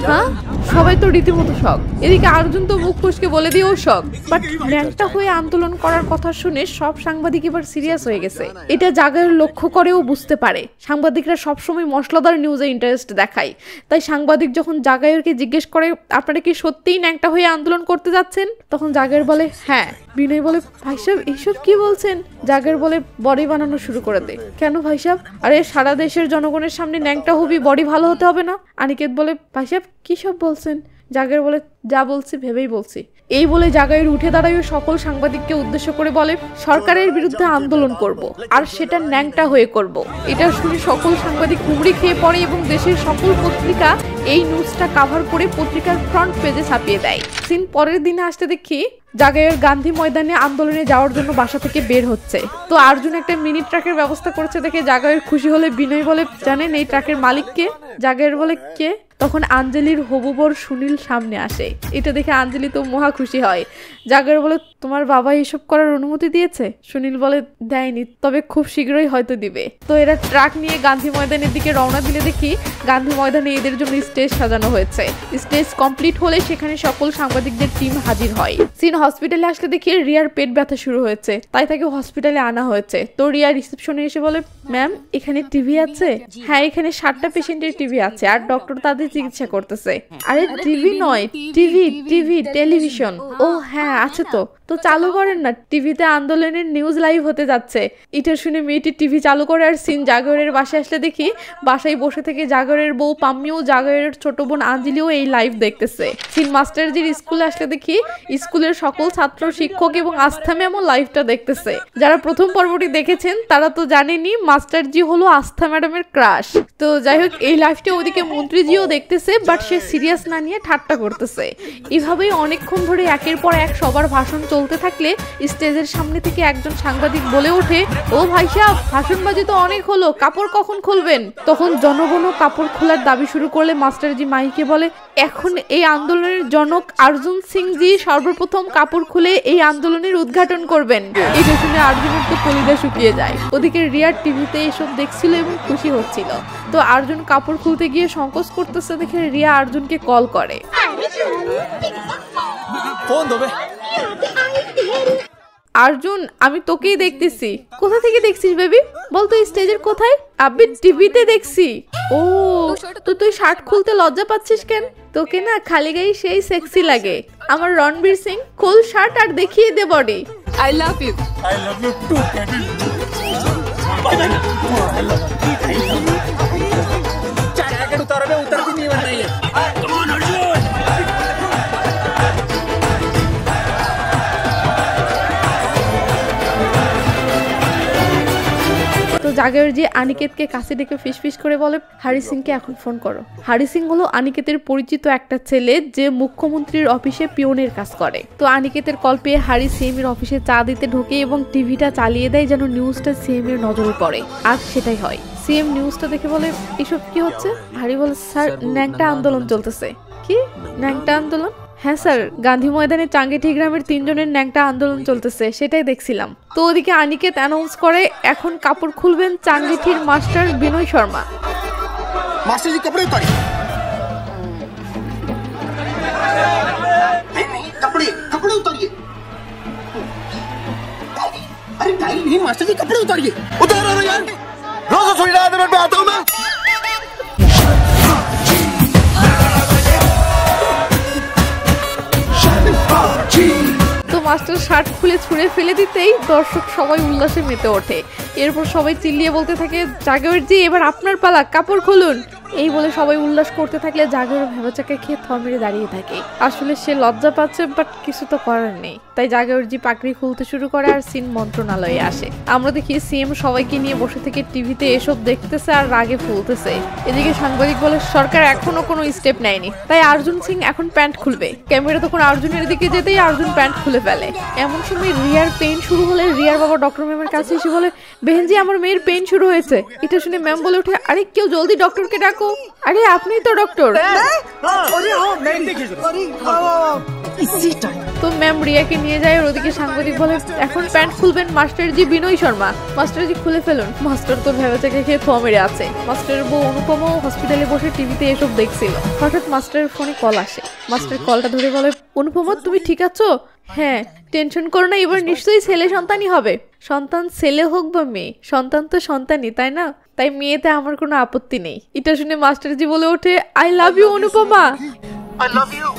Speaker 1: হ্যাঁ, সবাই তো রীতিমতো শক। এদিকে অর্জুন তো মুখ ফসকে বলে দিয়েও শক, বাট ন্যাংটা হয়ে আন্দোলন করার কথা শুনে সব সাংবাদিক এবার সিরিয়াস হয়ে গেছে। এটা জাগর লক্ষ্য করেও বুঝতে পারে সাংবাদিকরা সবসময় মশলাদার নিউজে ইন্টারেস্ট দেখায়। তাই সাংবাদিক যখন জাগরকে জিজ্ঞেস করে, আপনারা কি সত্যিই ন্যাংটা হয়ে আন্দোলন করতে যাচ্ছেন? তখন জাগর বলে, হ্যাঁ। বিনয় বলে, ভাই সাহেব এইসব কি বলছেন? জাগর বলে, বডি বানানো শুরু করে দে। কেন ভাই সাহেব? আরে সারা দেশের জনগণের সামনে ন্যাংটা হবি, বডি ভালো হতে হবে না? আনিকেত বলে, ভাই সাহেব কি সব বলছেন? জাগর বলে, যা বলছি ভেবেই বলছি। এই বলে জাগর উঠে দাঁড়ায় সকল সাংবাদিককে উদ্দেশ্য করে বলে, সরকারের বিরুদ্ধে আন্দোলন করব, আর সেটা ন্যাংটা হয়ে করব। এটা শুনে সকল সাংবাদিক হুমড়ি খেয়ে পড়ে এবং দেশের সকল পত্রিকা এই নিউজটা কভার করে পত্রিকার ফ্রন্ট পেজে ছাপিয়ে দেয়। সিন পরের দিনে আসতে দেখি জাগর গান্ধী ময়দানে আন্দোলনে যাওয়ার জন্য বাসা থেকে বের হচ্ছে। তো অর্জুন একটা মিনি ট্রাকের ব্যবস্থা করেছে দেখে জাগর খুশি হলে বিনয় বলে, জানেন এই ট্রাকের মালিক কে? জাগর বলে, কে? তখন আঞ্জলির হবু বর সুনীল সামনে আসে। এটা দেখে আঞ্জলি তো মহা খুশি হয়। জাগর বলে, তোমার বাবা এসব করার অনুমতি দিয়েছে? সুনীল বলে, দেয়নি, তবে খুব শীঘ্রই হয়তো দিবে। তো এরা ট্রাক নিয়ে গান্ধী ময়দানের দিকে রওনা দিলে দেখি গান্ধী ময়দানে এদের জন্য স্টেজ সাজানো হয়েছে। স্টেজ কমপ্লিট হলে সেখানে সকল সাংবাদিকদের টিম হাজির হয়। সিন হসপিটালে আসলে দেখি রিয়ার পেট ব্যথা শুরু হয়েছে, তাই তাকে হসপিটালে আনা হয়েছে। তো রিয়া রিসেপশনে এসে বলে, ম্যাম এখানে টিভি আছে? হ্যাঁ, এখানে 7টা পেশেন্টের টিভি আছে আর ডক্টর তাদের চিকিৎসা করতেছে। আরে টিভি নয়, টিভি টেলিভিশন। ও হ্যাঁ আছে তো। তো চালু করেন না, টিভিতে আন্দোলনের নিউজ লাইভ হতে যাচ্ছে। এটা শুনে মেয়েটি টিভি চালু করে আর সিন জাগরের বাসায় আসলে দেখি বাসায় বসে থেকে জাগরের বউ পাম্মিও জাগরের ছোট বোন আঞ্জলিও এই লাইভ দেখতেছে। সিন মাস্টারজির স্কুলে আসলে দেখি স্কুলের সকল ছাত্র শিক্ষক এবং আস্থা ম্যামও লাইভটা দেখতেছে। যারা প্রথম পর্বটি দেখেছেন তারা তো জানেনই মাস্টারজি হলো আস্থা ম্যাডামের ক্রাশ। তো যাই হোক এই লাইভটা ওদিকে মন্ত্রীজিও দেখতেছে, বাট সে সিরিয়াস না নিয়ে ঠাট্টা করতেছে। এভাবেই অনেকক্ষণ ধরে একের পর এক সবার ভাষণ চলতে থাকলে স্টেজের সামনে থেকে একজন সাংবাদিক বলে ওঠে, ও ভাই সাহেব ভাষণবাজি তো অনেক হলো, কাপড় কখন খুলবেন? তখন জনগণও কাপড় খোলার দাবি শুরু করলে মাস্টারজি মাইকে বলে, এখন এই আন্দোলনের জনক অর্জুন সিং জি সর্বপ্রথম কাপড় খুলে এই আন্দোলনের উদ্ঘাটন করবেন। এটা শুনে অর্জুনের তো কলিজা শুকিয়ে যায়। ওদিকে রিয়ার টিভিতে এসব দেখছিল এবং খুশি হচ্ছিল। তো অর্জুন কাপড় খুলতে গিয়ে সংকোচ করতেছে দেখে রিয়া অর্জুনকে কল করে। অর্জুন আমি তোকেই দেখতেছি। কোথা থেকে দেখছিস বেবি? বলতো স্টেজের কোথায়? আব্বি টিভিতে দেখছি। ও তো তুই শার্ট খুলতে লজ্জা পাচ্ছিস কেন? তোকে না খালি গায়ে সেই সেক্সি লাগে। আমার রণবীর সিং, খুল শার্ট আর দেখিয়ে দে body.
Speaker 3: I love you.
Speaker 4: I love you too, baby. Jacket उतारो, मैं उतर भी नहीं बनना है। Come on, Arjun.
Speaker 1: তো জাগরজি আনিকেতকে কাছে ডেকে ফিসফিস করে বলে, হারি সিংকে এখন ফোন করো। হারি সিং হলো আনিকেতের পরিচিত একটা ছেলে যে মুখ্যমন্ত্রীর অফিসে পিওনের কাজ করে। তো আনিকেতের কল পেয়ে হারি সিএমের অফিসে চা দিতে ঢোকে এবং টিভিটা চালিয়ে দেয় যেন নিউজটা সিএমের নজরে পড়ে। আর সেটাই হয়। সিএম নিউজটা দেখে বলে, এসব কি হচ্ছে? হারি বলে, স্যার ন্যাংটা আন্দোলন চলতেছে। কি ন্যাংটা আন্দোলন? হ্যাঁ স্যার, গান্ধী ময়দানে চাঙ্গেঠি গ্রামের 3 জনের ন্যাংটা আন্দোলন চলতেছে, সেটাই দেখছিলাম। তো ওদিকে আনিকেত অ্যানাউন্স করে এখন কাপড় খুলবেন চাঙ্গেঠির মাস্টার বিনয় শর্মা।
Speaker 2: मास्टर जी कपड़े उतारिए। नहीं कपड़े कपड़े उतारिए। अरे टाई नहीं मास्टर जी, कपड़े उतारिए। उतारो यार, रोज रसोई रात में आता हूँ मैं।
Speaker 1: তো মাস্টার শার্ট খুলে ছুঁড়ে ফেলে দিতেই দর্শক সবাই উল্লাসে মেতে ওঠে। এরপর সবাই চিল্লিয়ে বলতে থাকে, জাগরজি এবার আপনার পালা, কাপড় খুলুন। এই বলে সবাই উল্লাস করতে থাকলে জাগর ভেবাচাকে খেয়ে থ মেরে দাঁড়িয়ে থাকে। আসলে সে লজ্জা পাচ্ছে, বাট কিছু তো করার নেই। তাই জাগরজি পাকড়ি খুলতে শুরু করে আর সিন মন্ত্রণালয়ে আসে। আমরা দেখি সিএম সবাইকে নিয়ে বসে থেকে টিভিতে এসব দেখতেছে আর রাগে ফুলতেছে। এদিকে সাংবাদিক বলে, সরকার এখনো কোনো স্টেপ নেয়নি, তাই অর্জুন সিং এখন প্যান্ট খুলবে। ক্যামেরা তখন অর্জুনের দিকে যেতেই অর্জুন প্যান্ট খুলে ফেলে। এমন সময় রিয়ার পেন শুরু হলে রিয়ার বাবা ডক্টর ম্যামের কাছে এসে বলে, বেহেনজি আমার মেয়ের পেন শুরু হয়েছে। এটা শুনে ম্যাম বলে ওঠে, আরে কেউ জলদি ডক্টরকে ডাকো। আরে আপনি তো ডক্টর। তো ম্যাম রিয়াকে নিয়ে যায়। ওদিকে সাংবাদিক বলে, এখন প্যান্ট খুলবেন মাস্টারজি বিনয় শর্মা। মাস্টারজি খুলে ফেলুন। মাস্টার তো ভেবেচাকে খেয়ে থ মেরে আছে। মাস্টারের বউ অনুপমাও হসপিটালে বসে টিভিতে এসব দেখছিল। হঠাৎ মাস্টারের ফোনে কল আসে। মাস্টার কলটা ধরে বলে, অনুপমা তুমি ঠিক আছো? হ্যাঁ, টেনশন করো না, এবার নিশ্চয়ই ছেলে সন্তানই হবে। সন্তান ছেলে হোক বা মেয়ে, সন্তান তো সন্তানই, তাই না? তাই মেয়েতে আমার কোনো আপত্তি নেই। এটা শুনে মাস্টারজি বলে ওঠে, I love you Anupama.
Speaker 2: I love you।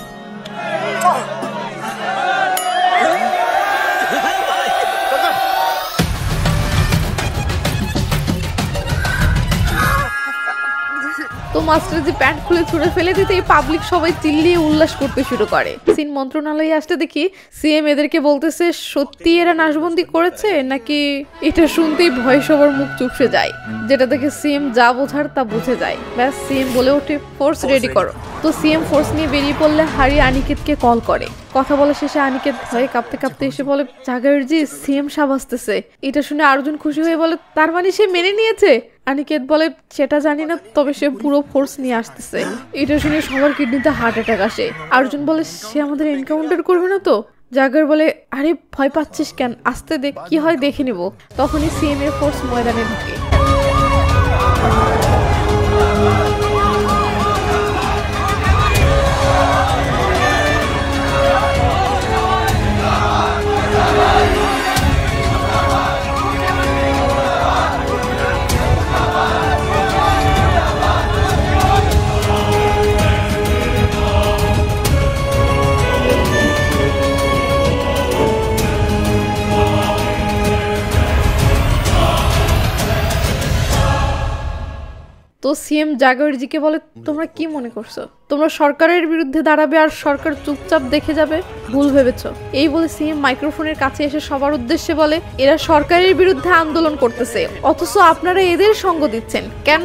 Speaker 1: তো মাস্টারজি প্যান্ট খুলে ছুঁড়ে ফেলে দিতে পাবলিক সবাই চিল্লিয়ে উল্লাস করতে শুরু করে। সিন মন্ত্রণালয়ে আসতে দেখি সিএম এদেরকে বলতেছে, সত্যি এরা নাশবন্দি করেছে নাকি? এটা শুনতেই ভয় সবার মুখ চুপসে যায়। যেটা দেখে সিএম যা বোঝার তা বুঝে যায়। ব্যাস সিএম বলে ওঠে, ফোর্স রেডি করো। তো সিএম ফোর্স নিয়ে বেরিয়ে পড়লে হারি আনিকেতকে কল করে। কথা বলা শেষে আনিকেত ভয়ে কাঁপতে কাঁপতে এসে বলে, জাগরজি সিএম সাহেব আসতেছে। এটা শুনে অর্জুন খুশি হয়ে বলে, তার মানে সে মেনে নিয়েছে? আনিকেত বলে, সেটা জানি না, তবে সে পুরো ফোর্স নিয়ে আসতেছে। এটা শুনে সবার কিডনিতে হার্ট অ্যাটাক আসে। অর্জুন বলে, সে আমাদের এনকাউন্টার করবে না তো? জাগর বলে, আরে ভয় পাচ্ছিস কেন, আসতে দেখ, কি হয় দেখে নিব। তখনই সিএম এর ফোর্স ময়দানে ঢুকে। সিএম জাগরিজিকে বলে, তোমরা কি মনে করছো তোমরা সরকারের বিরুদ্ধে দাঁড়াবে আর সরকার চুপচাপ দেখে যাবে? ভুল ভেবেছ। এই বলে সিএম মাইক্রোফোনের কাছে এসে সবার উদ্দেশ্যে বলে, এরা সরকারের বিরুদ্ধে আন্দোলন করতেছে, অথচ আপনারা এদের সঙ্গ দিচ্ছেন কেন?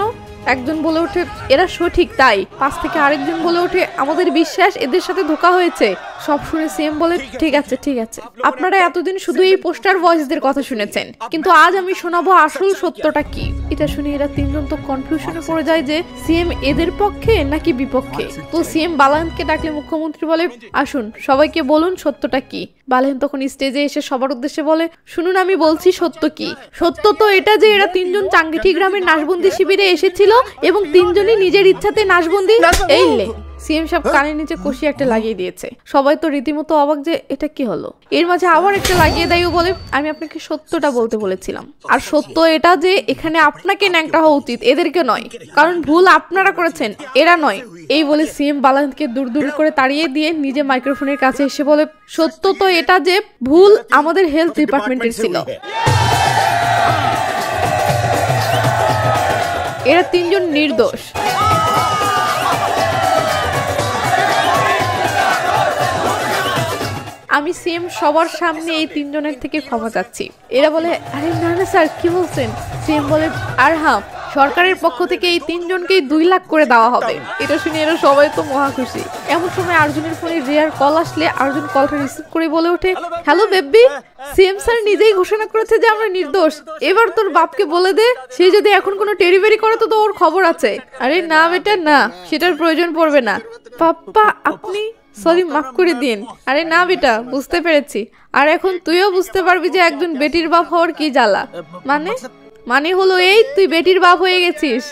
Speaker 1: একজন বলে ওঠে, এরা সঠিক তাই। পাশ থেকে আরেকজন বলে ওঠে, আমাদের বিশ্বাস এদের সাথে ধোঁকা হয়েছে। সব শুনে সিএম বলে, ঠিক আছে ঠিক আছে, আপনারা এতদিন শুধু এই পোস্টার ভয়েসদের কথা শুনেছেন, কিন্তু আজ আমি শোনাবো আসল সত্যটা কি। এটা শুনে এরা তিনজন তো কনফিউশনে পড়ে যায় যে সিএম এদের পক্ষে নাকি বিপক্ষে। তো সিএম বালাহেনকে ডাকলে মুখ্যমন্ত্রী বলে, আসুন সবাইকে বলুন সত্যটা কি। বালাহেন তখন স্টেজে এসে সবার উদ্দেশ্যে বলে, শুনুন আমি বলছি সত্য কি। সত্য তো এটা যে এরা তিনজন চাঙ্গিঠি গ্রামের নাশবন্দি শিবিরে এসেছিল এবং তিনজনই নিজের ইচ্ছাতে নাশবন্দি। এই লে সিএম সাহেব কানের নিচে কষি একটা লাগিয়ে দিয়েছে। সবাই তো রীতিমতো অবাক যে এটা কি হলো। এর মাঝে আবার একটা লাগিয়ে দেয় ও বলে, আমি আপনাকে সত্যটা বলতে বলেছিলাম, আর সত্য এটা যে এখানে আপনাকে ন্যাংটা হওয়া উচিত, এদেরকে নয়, কারণ ভুল আপনারা করেছেন, এরা নয়। এই বলে সিএম বালাহেনকে দূর দূর করে তাড়িয়ে দিয়ে নিজে মাইক্রোফোনের কাছে এসে বলে, সত্য তো এটা যে ভুল আমাদের হেলথ ডিপার্টমেন্টের ছিল, এরা তিনজন নির্দোষ। আমি সিএম সবার সামনে এই তিনজনের থেকে ক্ষমা চাচ্ছি। এরা বলে, আরে না না স্যার কি বলছেন? সিএম বলে, আর হ্যাঁ, সরকারের পক্ষ থেকে এই তিনজনকেই 2 লাখ করে দেওয়া হবে। এটা শুনে এরা সবাই তো মহা খুশি। এমন সময় আর্জুনের ফোনে রিয়ার কল আসলে আর্জুন কলটা রিসিভ করে বলে ওঠে, হ্যালো বেবি, সিএম স্যার নিজেই ঘোষণা করেছে যে আমরা নির্দোষ। এবার তোর বাপকে বলে দে, সে যদি এখন কোনো টেরিবেরি করে তো ওর খবর আছে। আরে না বেটা না, সেটার প্রয়োজন পড়বে না। পাপ্পা আপনি সরি, মাফ করে দিন। আরে না বেটা, বুঝতে পেরেছি। আর এখন তুইও বুঝতে পারবি যে একজন বেটির বাপ হওয়ার কি জ্বালা। মানে হলো এই, তুই বেটির বাপ হয়ে গেছিস।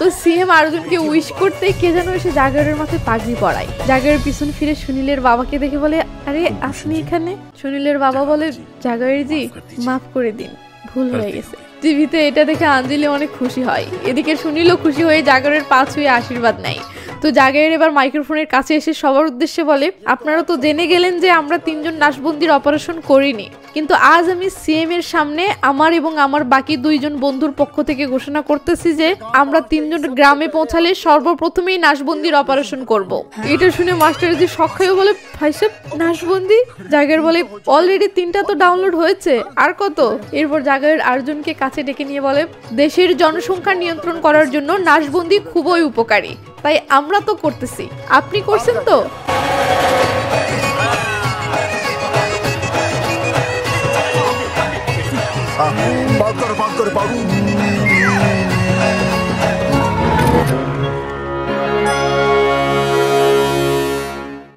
Speaker 1: তো সিএম আর্জুনকে উইশ করতে কে যেন এসে জাগরের মাথায় পাগড়ি পড়ায়। জাগরের পিছন ফিরে সুনীলের বাবাকে দেখে বলে, আরে আপনি এখানে? সুনীলের বাবা বলে, জাগরেরজি মাফ করে দিন, ভুল হয়ে গেছে। টিভিতে এটা দেখে আঞ্জলি অনেক খুশি হয়। এদিকে সুনীলও খুশি হয়ে জাগরের পা ছুঁয়ে আশীর্বাদ নেয়। তো জাগরের এবার মাইক্রোফোনের কাছে এসে সবার উদ্দেশ্যে বলে, আপনারা তো জেনে গেলেন যে আমরা তিনজন নাশবন্দির অপারেশন করিনি, কিন্তু আজ আমি সিএম এর সামনে আমার এবং আমার বাকি 2 জন বন্ধুর পক্ষ থেকে ঘোষণা করতেছি যে আমরা তিনজন গ্রামে পৌঁছালে সর্বপ্রথমেই নাশবন্দির অপারেশন করব। এটা শুনে মাস্টারজি শক হয়ে বলে, ভাই সাহেব নাশবন্দি? জাগর বলে, অলরেডি 3টা তো ডাউনলোড হয়েছে, আর কত? এরপর জাগর আর্জুনকে কাছে ডেকে নিয়ে বলে, দেশের জনসংখ্যা নিয়ন্ত্রণ করার জন্য নাশবন্দি খুবই উপকারী, তাই আমরা তো করতেছি, আপনি করছেন তো?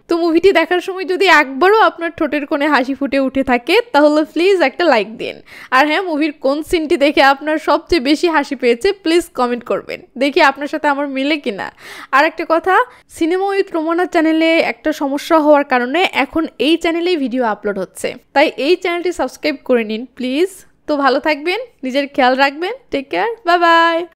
Speaker 1: তো মুভিটি দেখার সময় যদি একবারও আপনার ঠোঁটের কোণে হাসি ফুটে উঠে থাকে তাহলে প্লিজ একটা লাইক দিন। আর হ্যাঁ, মুভির কোন সিনটি দেখে আপনার সবচেয়ে বেশি হাসি পেয়েছে প্লিজ কমেন্ট করবেন, দেখি আপনার সাথে আমার মিলে কিনা। আর একটা কথা, সিনেমা উইথ রোমানা চ্যানেলে একটা সমস্যা হওয়ার কারণে এখন এই চ্যানেলেই ভিডিও আপলোড হচ্ছে, তাই এই চ্যানেলটি সাবস্ক্রাইব করে নিন প্লিজ। তো ভালো থাকবেন, নিজের খেয়াল রাখবেন, টেক কেয়ার, বাই বাই।